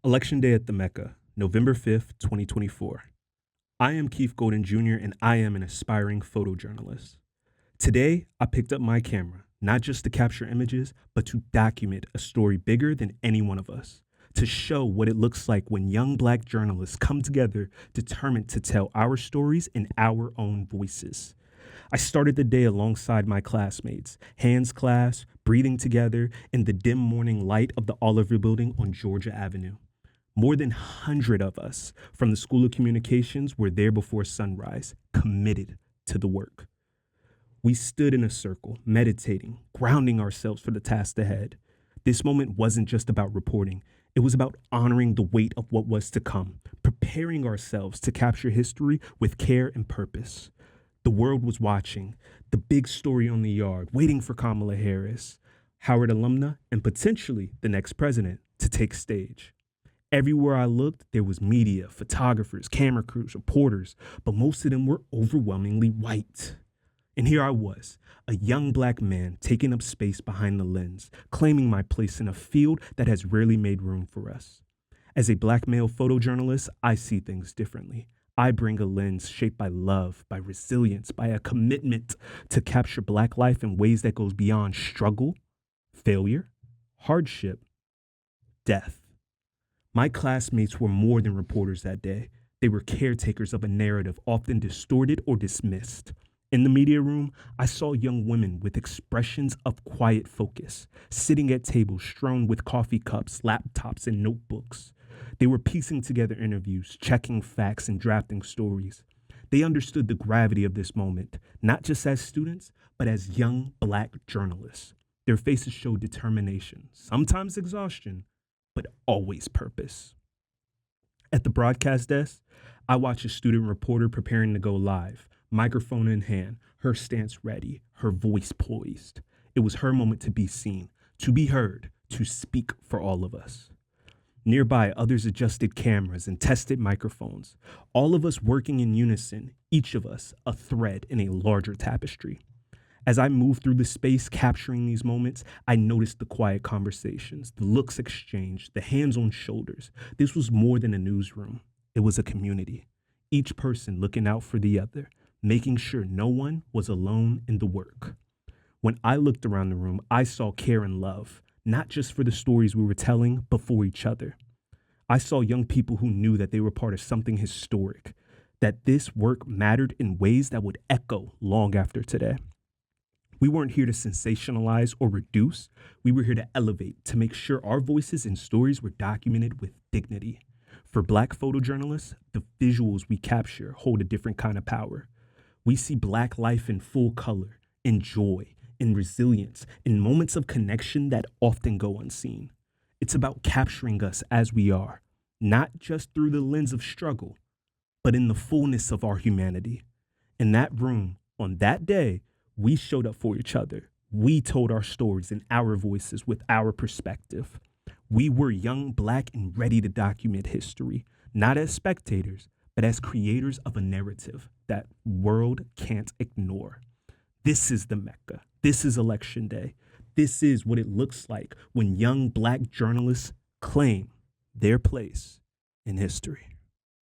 Election Day at the Mecca, November 5th, 2024. I am Keith Golden Jr., and I am an aspiring photojournalist. Today, I picked up my camera, not just to capture images, but to document a story bigger than any one of us, to show what it looks like when young Black journalists come together determined to tell our stories in our own voices. I started the day alongside my classmates, hands clasped, breathing together in the dim morning light of the Oliver Building on Georgia Avenue. More than 100 of us from the School of Communications were there before sunrise, committed to the work. We stood in a circle, meditating, grounding ourselves for the task ahead. This moment wasn't just about reporting. It was about honoring the weight of what was to come, preparing ourselves to capture history with care and purpose. The world was watching, the big story on the yard, waiting for Kamala Harris, Howard alumna, and potentially the next president to take stage. Everywhere I looked, there was media, photographers, camera crews, reporters, but most of them were overwhelmingly white. And here I was, a young Black man taking up space behind the lens, claiming my place in a field that has rarely made room for us. As a Black male photojournalist, I see things differently. I bring a lens shaped by love, by resilience, by a commitment to capture Black life in ways that goes beyond struggle, failure, hardship, death. My classmates were more than reporters that day. They were caretakers of a narrative often distorted or dismissed. In the media room, I saw young women with expressions of quiet focus, sitting at tables strewn with coffee cups, laptops, and notebooks. They were piecing together interviews, checking facts, and drafting stories. They understood the gravity of this moment, not just as students, but as young Black journalists. Their faces showed determination, sometimes exhaustion, but always purpose. At the broadcast desk, I watched a student reporter preparing to go live, microphone in hand, her stance ready, her voice poised. It was her moment to be seen, to be heard, to speak for all of us. Nearby, others adjusted cameras and tested microphones, all of us working in unison, each of us a thread in a larger tapestry. As I moved through the space capturing these moments, I noticed the quiet conversations, the looks exchanged, the hands on shoulders. This was more than a newsroom. It was a community, each person looking out for the other, making sure no one was alone in the work. When I looked around the room, I saw care and love, not just for the stories we were telling, but for each other. I saw young people who knew that they were part of something historic, that this work mattered in ways that would echo long after today. We weren't here to sensationalize or reduce. We were here to elevate, to make sure our voices and stories were documented with dignity. For Black photojournalists, the visuals we capture hold a different kind of power. We see Black life in full color, in joy, in resilience, in moments of connection that often go unseen. It's about capturing us as we are, not just through the lens of struggle, but in the fullness of our humanity. In that room, on that day, we showed up for each other. We told our stories in our voices with our perspective. We were young, Black, and ready to document history, not as spectators, but as creators of a narrative that world can't ignore. This is the Mecca. This is Election Day. This is what it looks like when young Black journalists claim their place in history.